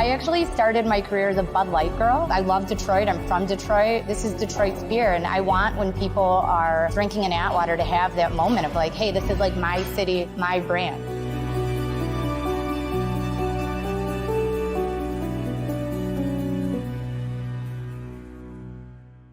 I actually started my career as a Bud Light girl. I love Detroit. I'm from Detroit. This is Detroit's beer, and I want when people are drinking an Atwater to have that moment of like, hey, this is like my city, my brand.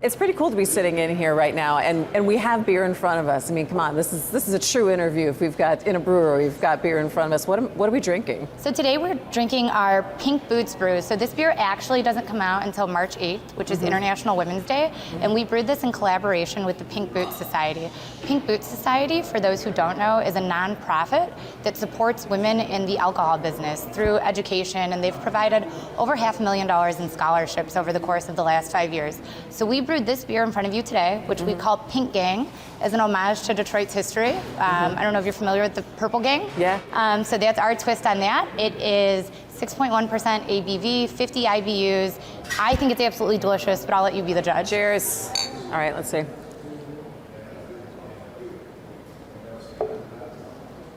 It's pretty cool to be sitting in here right now, and we have beer in front of us. I mean, come on, this is a true interview. If we've got in a brewery, we've got beer in front of us. What are we drinking? So today we're drinking our Pink Boots brew. So this beer actually doesn't come out until March 8th, which is International Women's Day, and we brewed this in collaboration with the Pink Boots Society. Pink Boots Society, for those who don't know, is a nonprofit that supports women in the alcohol business through education, and they've provided over $500,000 in scholarships over the course of the last 5 years. So we brewed this beer in front of you today, which we call Pink Gang, as an homage to Detroit's history. I don't know if you're familiar with the Purple Gang. Yeah. So that's our twist on that. It is 6.1% ABV, 50 IBUs. I think it's absolutely delicious, but I'll let you be the judge. Cheers. All right, let's see.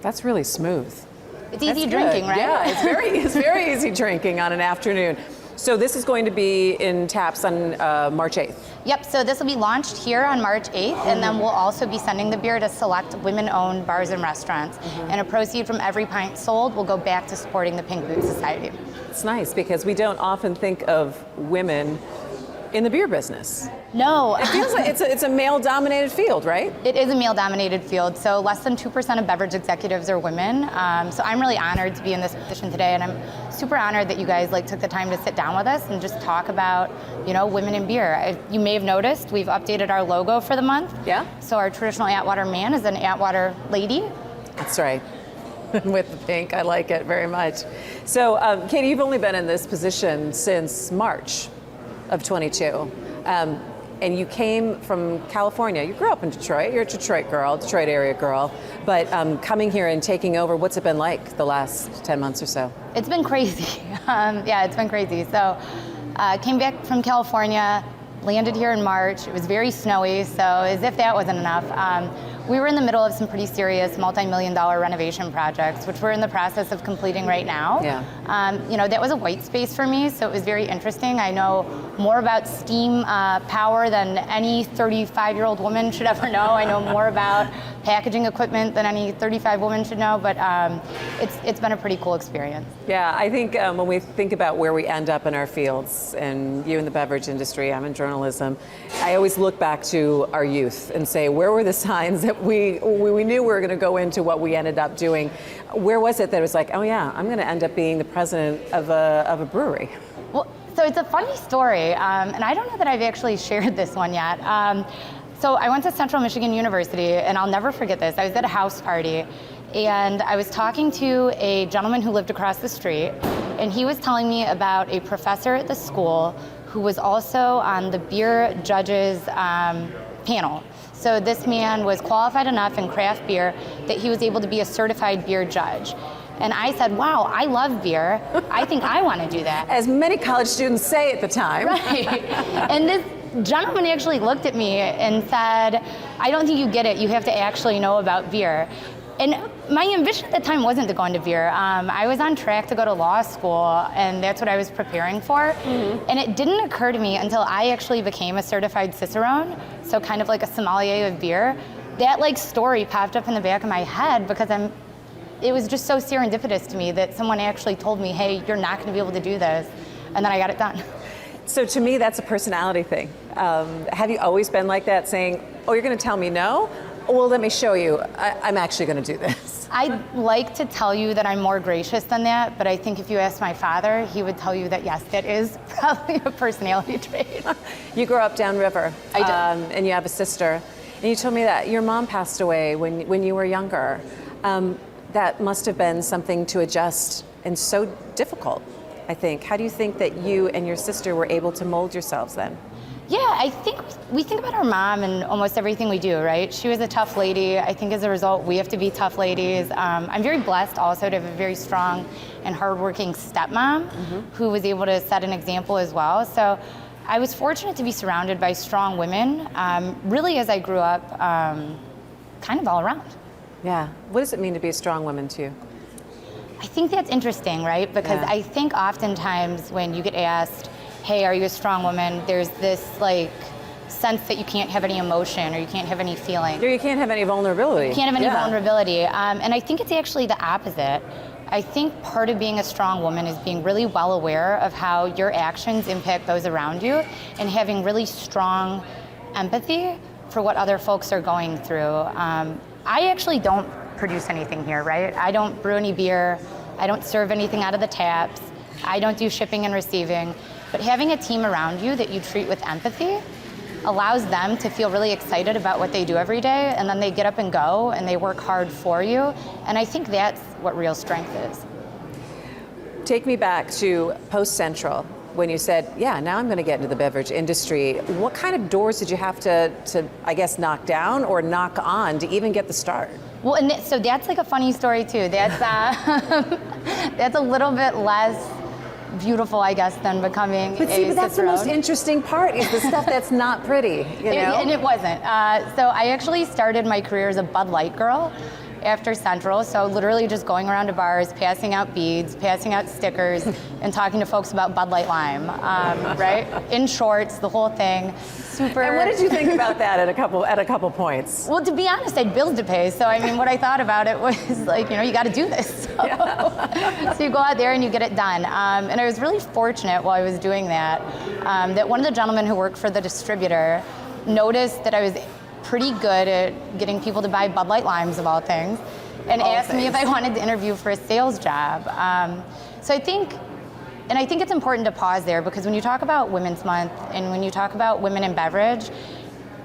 That's really smooth. It's easy drinking, right? Yeah, it's very easy drinking on an afternoon. So this is going to be in taps on March 8th. Yep, so this will be launched here on March 8th, and then we'll also be sending the beer to select women-owned bars and restaurants. And a proceed from every pint sold will go back to supporting the Pink Boots Society. It's nice because we don't often think of women in the beer business. No. It feels like it's a male-dominated field, right? It is a male-dominated field, so less than 2% of beverage executives are women. So I'm really honored to be in this position today, and I'm super honored that you guys took the time to sit down with us and just talk about, women in beer. You may have noticed we've updated our logo for the month. Yeah. So our traditional Atwater man is an Atwater lady. That's right. With the pink, I like it very much. So, Katy, you've only been in this position since March of 22. And you came from California. You grew up in Detroit. You're a Detroit girl, Detroit area girl. But coming here and taking over, what's it been like the last 10 months or so? It's been crazy. Yeah, it's been crazy. So came back from California, landed here in March. It was very snowy, so as if that wasn't enough. We were in the middle of some pretty serious multi-million-dollar renovation projects, which we're in the process of completing right now. Yeah. That was a white space for me, so it was very interesting. I know more about steam power than any 35-year-old woman should ever know. I know more about packaging equipment than any 35 woman should know, but it's been a pretty cool experience. Yeah, I think when we think about where we end up in our fields, and you in the beverage industry, I'm in journalism, I always look back to our youth and say, where were the signs that we knew we were going to go into what we ended up doing? Where was it that it was like, oh yeah, I'm going to end up being the president of a brewery? Well, so it's a funny story, and I don't know that I've actually shared this one yet. So I went to Central Michigan University, and I'll never forget this. I was at a house party, and I was talking to a gentleman who lived across the street, and he was telling me about a professor at the school who was also on the beer judges panel. So this man was qualified enough in craft beer that he was able to be a certified beer judge. And I said, wow, I love beer. I think I want to do that. As many college students say at the time. Right. And this gentleman actually looked at me and said, I don't think you get it. You have to actually know about beer. And my ambition at the time wasn't to go into beer. I was on track to go to law school, and that's what I was preparing for. And it didn't occur to me until I actually became a certified Cicerone, so kind of like a sommelier of beer. That story popped up in the back of my head because it was just so serendipitous to me that someone actually told me, hey, you're not going to be able to do this. And then I got it done. So to me, that's a personality thing. Have you always been like that, saying, oh, you're going to tell me no? Well, let me show you. I'm actually going to do this. I'd like to tell you that I'm more gracious than that, but I think if you asked my father, he would tell you that, yes, that is probably a personality trait. You grew up downriver. I did. And you have a sister. And you told me that your mom passed away when you were younger. That must have been something to adjust and so difficult, I think. How do you think that you and your sister were able to mold yourselves then? Yeah, I think we think about our mom in almost everything we do, right? She was a tough lady. I think as a result, we have to be tough ladies. I'm very blessed also to have a very strong and hardworking stepmom who was able to set an example as well. So I was fortunate to be surrounded by strong women, really as I grew up, kind of all around. Yeah. What does it mean to be a strong woman to you? I think that's interesting, right? Because Yeah. I think oftentimes when you get asked, hey, are you a strong woman? There's this like sense that you can't have any emotion or you can't have any feeling. You can't have any vulnerability. You can't have any vulnerability. And I think it's actually the opposite. I think part of being a strong woman is being really well aware of how your actions impact those around you and having really strong empathy for what other folks are going through. I actually don't produce anything here, right? I don't brew any beer. I don't serve anything out of the taps. I don't do shipping and receiving. But having a team around you that you treat with empathy allows them to feel really excited about what they do every day, and then they get up and go and they work hard for you. And I think that's what real strength is. Take me back to Post Central when you said, yeah, now I'm going to get into the beverage industry. What kind of doors did you have to I guess, knock down or knock on to even get the start? Well, and so that's like a funny story too. That's that's a little bit less beautiful, I guess, than becoming But see, a but that's the most Cicerone. interesting part is the stuff that's not pretty, you know? And it wasn't. So I actually started my career as a Bud Light girl after Central. So literally just going around to bars, passing out beads, passing out stickers, and talking to folks about Bud Light Lime, right? In shorts, the whole thing. Super. And what did you think about that at a couple points? Well, to be honest, I had bills to pay. So I mean, what I thought about it was like, you got to do this. So, so you go out there and you get it done. And I was really fortunate while I was doing that, that one of the gentlemen who worked for the distributor noticed that I was pretty good at getting people to buy Bud Light Limes of all things, and asked me if I wanted to interview for a sales job. So I think it's important to pause there, because when you talk about Women's Month and when you talk about women in beverage,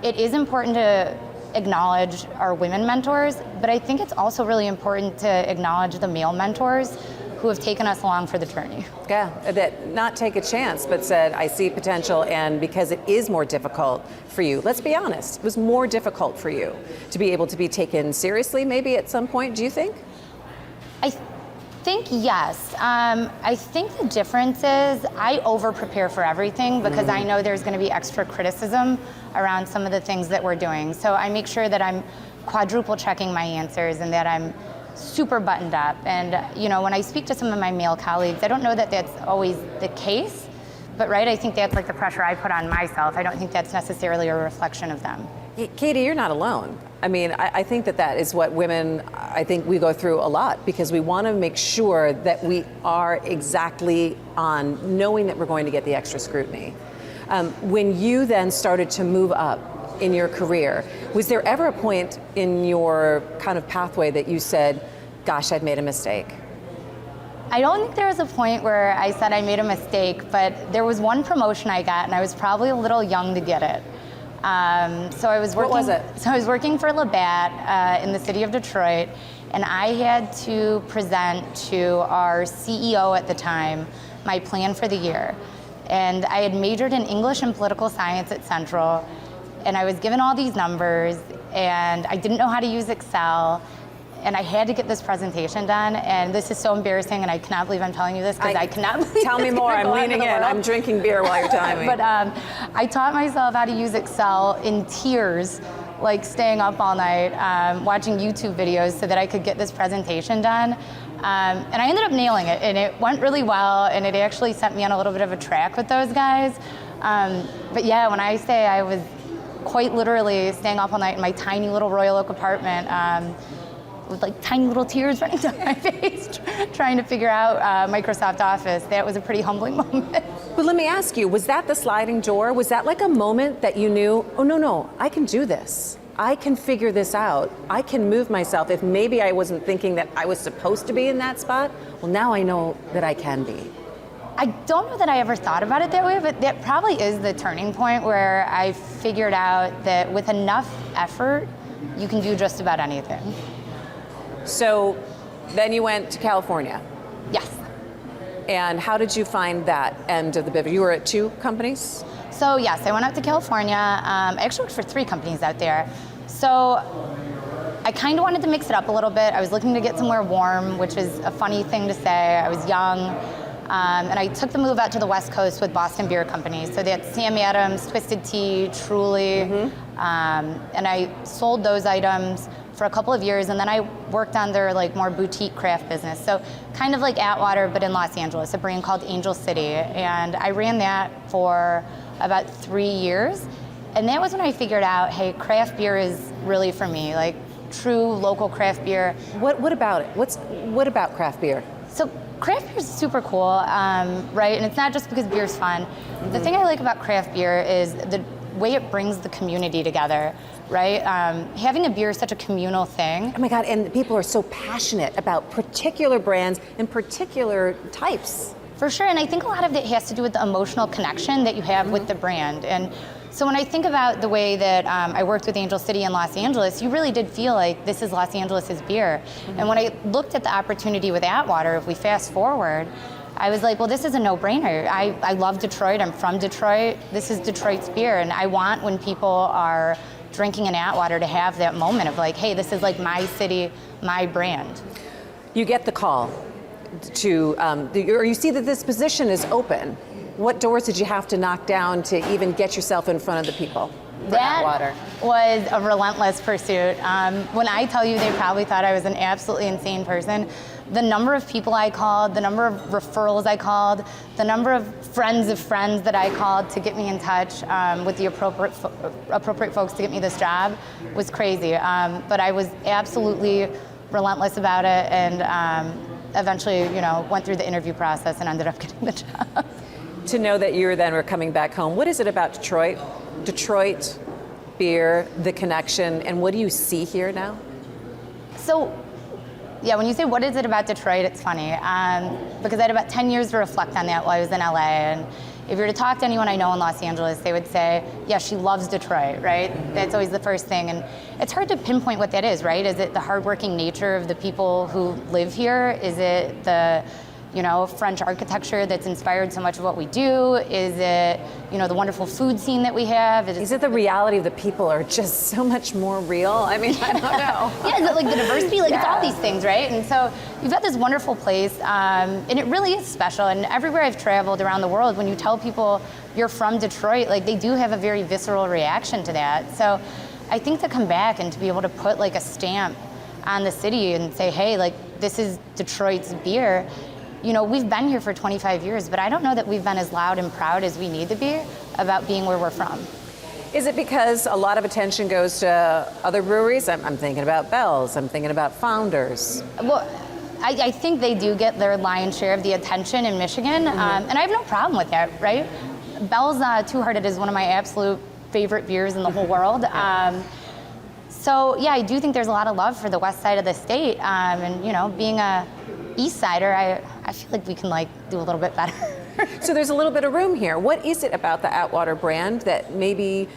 it is important to acknowledge our women mentors, but I think it's also really important to acknowledge the male mentors who have taken us along for the journey. Yeah, that not take a chance, but said, I see potential, and because it is more difficult for you, let's be honest, it was more difficult for you to be able to be taken seriously maybe at some point, do you think? I think yes. I think the difference is I over-prepare for everything because I know there's going to be extra criticism around some of the things that we're doing. So I make sure that I'm quadruple checking my answers and that I'm super buttoned up. And when I speak to some of my male colleagues, I don't know that that's always the case, but right, I think that's like the pressure I put on myself. I don't think that's necessarily a reflection of them. Katy, you're not alone. I mean, I think that is what women, I think we go through a lot, because we want to make sure that we are exactly on knowing that we're going to get the extra scrutiny. When you then started to move up in your career, was there ever a point in your kind of pathway that you said, gosh, I've made a mistake? I don't think there was a point where I said I made a mistake, but there was one promotion I got, and I was probably a little young to get it. So I was working. What was it? So I was working for Labatt in the city of Detroit, and I had to present to our CEO at the time my plan for the year. And I had majored in English and political science at Central, and I was given all these numbers, and I didn't know how to use Excel, and I had to get this presentation done. And this is so embarrassing, and I cannot believe I'm telling you this, because I cannot believe Tell me more. I'm leaning in. I'm drinking beer while you're telling me. But I taught myself how to use Excel in tears, like staying up all night, watching YouTube videos so that I could get this presentation done. And I ended up nailing it, and it went really well, and it actually sent me on a little bit of a track with those guys. But yeah, when I say I was quite literally staying up all night in my tiny little Royal Oak apartment, with like tiny little tears running down my face, trying to figure out Microsoft Office, that was a pretty humbling moment. But let me ask you, was that the sliding door? Was that like a moment that you knew, oh no, I can do this. I can figure this out. I can move myself. If maybe I wasn't thinking that I was supposed to be in that spot, well, now I know that I can be. I don't know that I ever thought about it that way, but that probably is the turning point where I figured out that with enough effort, you can do just about anything. So then you went to California. Yes. And how did you find that end of the beverage? You were at 2 companies? So yes, I went out to California. I actually worked for 3 companies out there. So I kind of wanted to mix it up a little bit. I was looking to get somewhere warm, which is a funny thing to say. I was young. And I took the move out to the West Coast with Boston Beer Company. So they had Sam Adams, Twisted Tea, Truly. And I sold those items for a couple of years, and then I worked on their like more boutique craft business. So kind of like Atwater, but in Los Angeles, a brand called Angel City. And I ran that for about 3 years. And that was when I figured out, hey, craft beer is really for me, like true local craft beer. What about it? What about craft beer? So craft beer is super cool, right? And it's not just because beer's fun. The thing I like about craft beer is the way it brings the community together, right? Having a beer is such a communal thing. Oh my God, and people are so passionate about particular brands and particular types. For sure, and I think a lot of it has to do with the emotional connection that you have with the brand. And so when I think about the way that I worked with Angel City in Los Angeles, you really did feel like this is Los Angeles' beer. And when I looked at the opportunity with Atwater, if we fast forward, I was like, well, this is a no-brainer. I love Detroit, I'm from Detroit. This is Detroit's beer, and I want when people are drinking an Atwater to have that moment of like, hey, this is like my city, my brand. You get the call to, or you see that this position is open. What doors did you have to knock down to even get yourself in front of the people? That was a relentless pursuit. When I tell you they probably thought I was an absolutely insane person, the number of people I called, the number of referrals I called, the number of friends that I called to get me in touch with the appropriate folks to get me this job was crazy. But I was absolutely relentless about it, and eventually, went through the interview process and ended up getting the job. To know that you then were coming back home, what is it about Detroit? Detroit, beer, the connection, and what do you see here now? So, yeah, when you say what is it about Detroit, it's funny, because I had about 10 years to reflect on that while I was in LA, and if you were to talk to anyone I know in Los Angeles, they would say, yeah, she loves Detroit, right? That's always the first thing, and it's hard to pinpoint what that is, right? Is it the hardworking nature of the people who live here? Is it the French architecture that's inspired so much of what we do? Is it, the wonderful food scene that we have? Is it the reality of the people are just so much more real? I mean, I don't know. Yeah, is it like the diversity? Like, it's all these things, right? And so you've got this wonderful place, and it really is special. And everywhere I've traveled around the world, when you tell people you're from Detroit, like, they do have a very visceral reaction to that. So I think to come back and to be able to put like a stamp on the city and say, hey, like, this is Detroit's beer. We've been here for 25 years, but I don't know that we've been as loud and proud as we need to be about being where we're from. Is it because a lot of attention goes to other breweries? I'm thinking about Bell's, I'm thinking about Founders. Well, I think they do get their lion's share of the attention in Michigan, and I have no problem with that, right? Bell's Two Hearted is one of my absolute favorite beers in the whole world. So yeah, I do think there's a lot of love for the west side of the state, and being a East Sider, I feel like we can do a little bit better. So there's a little bit of room here. What is it about the Atwater brand that maybe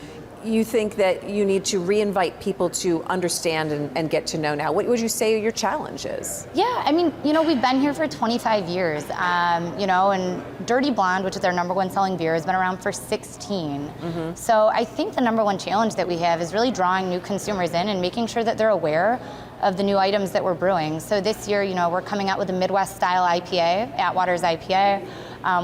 you think that you need to reinvite people to understand and get to know now? What would you say your challenge is? Yeah, I mean, we've been here for 25 years, and Dirty Blonde, which is our #1 selling beer, has been around for 16. So I think the #1 challenge that we have is really drawing new consumers in and making sure that they're aware of the new items that we're brewing. So this year, we're coming out with a Midwest style IPA, Atwater's IPA.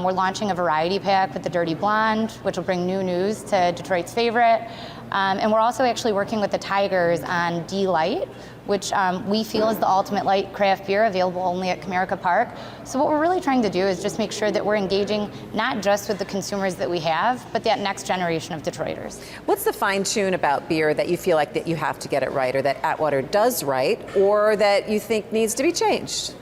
We're launching a variety pack with the Dirty Blonde, which will bring new news to Detroit's favorite. And we're also actually working with the Tigers on D-Light, which we feel is the ultimate light craft beer, available only at Comerica Park. So what we're really trying to do is just make sure that we're engaging not just with the consumers that we have, but that next generation of Detroiters. What's the fine tune about beer that you feel like that you have to get it right, or that Atwater does right, or that you think needs to be changed?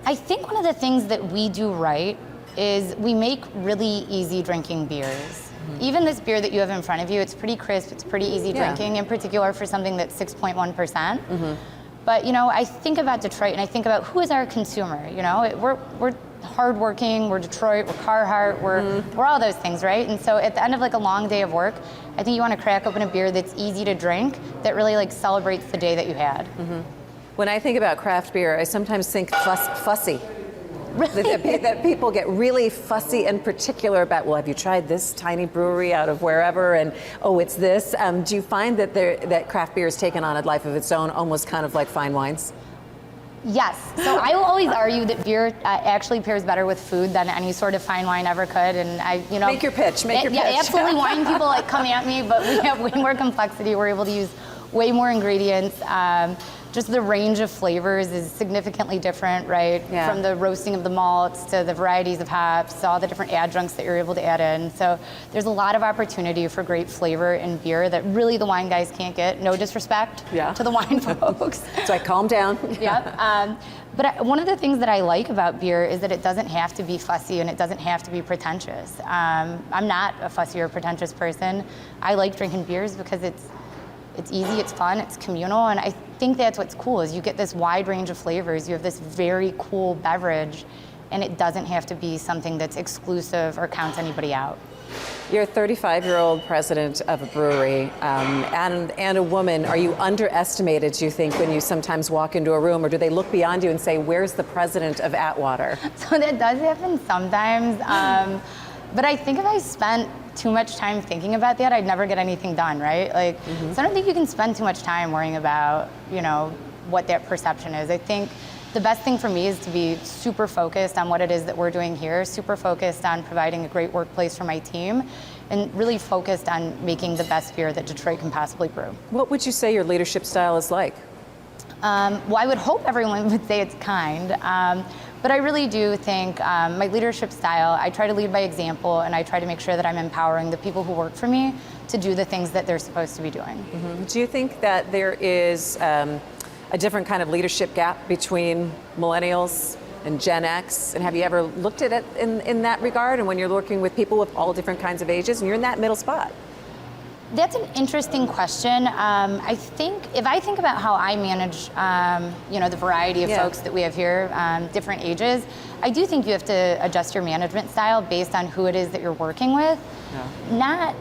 I think one of the things that we do right is we make really easy drinking beers. Even this beer that you have in front of you, it's pretty crisp, it's pretty easy drinking, in particular for something that's 6.1%. But I think about Detroit and I think about who is our consumer. We're hardworking, we're Detroit, we're Carhartt, we're all those things, right? And so at the end of a long day of work, I think you want to crack open a beer that's easy to drink, that really celebrates the day that you had. When I think about craft beer, I sometimes think fussy. Really? That people get really fussy and particular about, well, have you tried this tiny brewery out of wherever, and oh, it's this. Do you find that that craft beer has taken on a life of its own, almost kind of like fine wines? Yes. So I will always argue that beer actually pairs better with food than any sort of fine wine ever could. And Make your pitch. Make your pitch. Yeah, absolutely. Wine people come at me, but we have way more complexity. We're able to use way more ingredients. Just the range of flavors is significantly different, right? Yeah. From the roasting of the malts to the varieties of hops, all the different adjuncts that you're able to add in. So there's a lot of opportunity for great flavor in beer that really the wine guys can't get. No disrespect to the wine folks. So I calm down. Yep. But one of the things that I like about beer is that it doesn't have to be fussy and it doesn't have to be pretentious. I'm not a fussy or pretentious person. I like drinking beers because it's easy, it's fun, it's communal, and I think that's what's cool is you get this wide range of flavors. You have this very cool beverage, and it doesn't have to be something that's exclusive or counts anybody out. You're a 35-year-old president of a brewery and a woman. Are you underestimated, do you think, when you sometimes walk into a room, or do they look beyond you and say, where's the president of Atwater? So that does happen sometimes, but I think if I spent too much time thinking about that, I'd never get anything done, right? Like, so I don't think you can spend too much time worrying about, what that perception is. I think the best thing for me is to be super focused on what it is that we're doing here, super focused on providing a great workplace for my team, and really focused on making the best beer that Detroit can possibly brew. What would you say your leadership style is like? Well, I would hope everyone would say it's kind, but I really do think my leadership style, I try to lead by example, and I try to make sure that I'm empowering the people who work for me to do the things that they're supposed to be doing. Mm-hmm. Do you think that there is a different kind of leadership gap between millennials and Gen X? And have you ever looked at it in that regard? And when you're working with people with all different kinds of ages, and you're in that middle spot? That's an interesting question. I think if I think about how I manage, the variety of folks that we have here, different ages, I do think you have to adjust your management style based on who it is that you're working with. Yeah. Not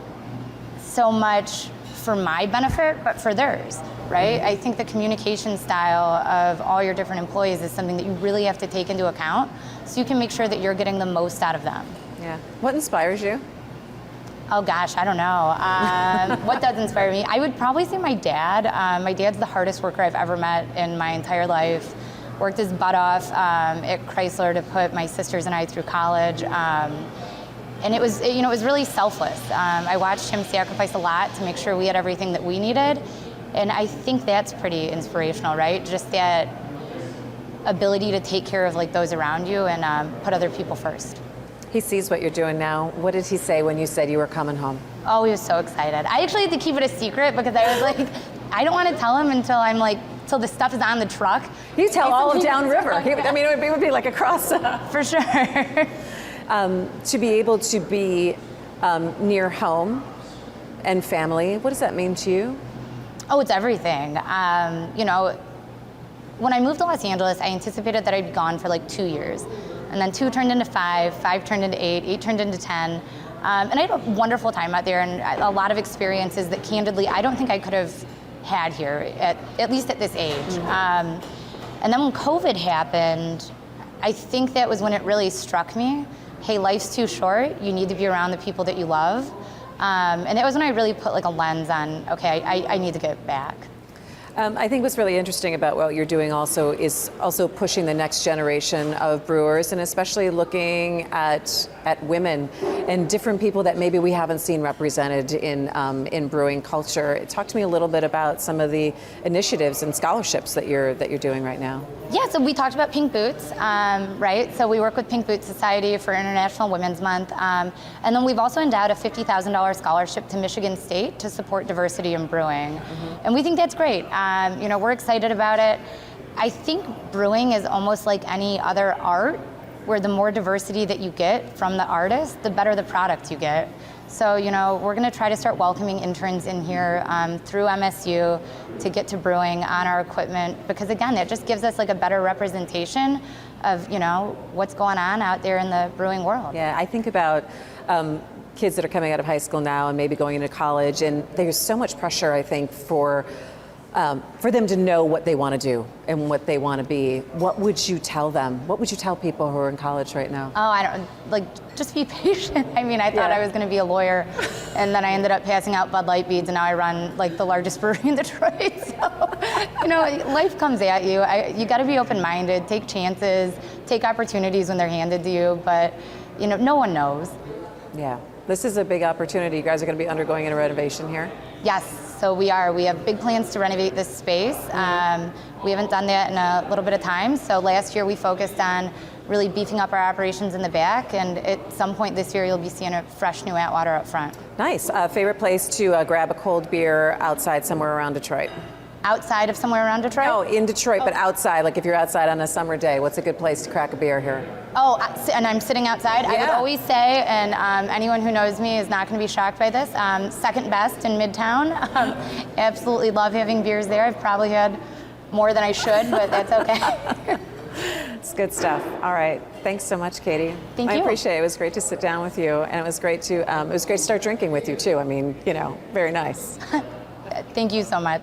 so much for my benefit, but for theirs, right? I think the communication style of all your different employees is something that you really have to take into account so you can make sure that you're getting the most out of them. Yeah. What inspires you? Oh gosh, I don't know. What does inspire me? I would probably say my dad. My dad's the hardest worker I've ever met in my entire life. Worked his butt off at Chrysler to put my sisters and I through college. And it was really selfless. I watched him sacrifice a lot to make sure we had everything that we needed. And I think that's pretty inspirational, right? Just that ability to take care of those around you and put other people first. He sees what you're doing now. What did he say when you said you were coming home? Oh, he was so excited. I actually had to keep it a secret because I was like, I don't want to tell him until the stuff is on the truck. You tell all of downriver. It would be like a cross. For sure. To be able to be near home and family, what does that mean to you? Oh, it's everything. When I moved to Los Angeles, I anticipated that I'd be gone for 2 years. And then 2 turned into 5, 5 turned into 8, 8 turned into 10. And I had a wonderful time out there and a lot of experiences that candidly I don't think I could have had here, at least at this age. Mm-hmm. And then when COVID happened, I think that was when it really struck me, hey, life's too short, you need to be around the people that you love. And that was when I really put a lens on, okay, I need to get back. I think what's really interesting about what you're doing also is also pushing the next generation of brewers, and especially looking at women and different people that maybe we haven't seen represented in brewing culture. Talk to me a little bit about some of the initiatives and scholarships that you're doing right now. Yeah, so we talked about Pink Boots, right? So we work with Pink Boots Society for International Women's Month, and then we've also endowed a $50,000 scholarship to Michigan State to support diversity in brewing, and we think that's great. We're excited about it. I think brewing is almost like any other art, where the more diversity that you get from the artist, the better the product you get. So, we're going to try to start welcoming interns in here through MSU to get to brewing on our equipment, because again, that just gives us a better representation of, what's going on out there in the brewing world. Yeah, I think about kids that are coming out of high school now and maybe going into college, and there's so much pressure, I think, for them to know what they want to do and what they want to be. What would you tell them? What would you tell people who are in college right now? Oh, just be patient. I thought I was going to be a lawyer, and then I ended up passing out Bud Light beads, and now I run the largest brewery in Detroit. So, life comes at you. You got to be open-minded, take chances, take opportunities when they're handed to you, but, no one knows. Yeah. This is a big opportunity. You guys are going to be undergoing a renovation here? Yes. So we have big plans to renovate this space. We haven't done that in a little bit of time. So last year we focused on really beefing up our operations in the back, and at some point this year you'll be seeing a fresh new Atwater up front. Nice. Favorite place to grab a cold beer outside somewhere around Detroit? Outside of somewhere around Detroit? Oh, in Detroit, but outside. Like if you're outside on a summer day, what's a good place to crack a beer here? Oh, and I'm sitting outside. I would Yeah. always say, and anyone who knows me is not going to be shocked by this, second best in Midtown. Absolutely love having beers there. I've probably had more than I should, but that's okay. It's good stuff. All right. Thanks so much, Katy. Thank you. I appreciate it. It was great to sit down with you, and it was great to start drinking with you too. I mean, very nice. Thank you so much.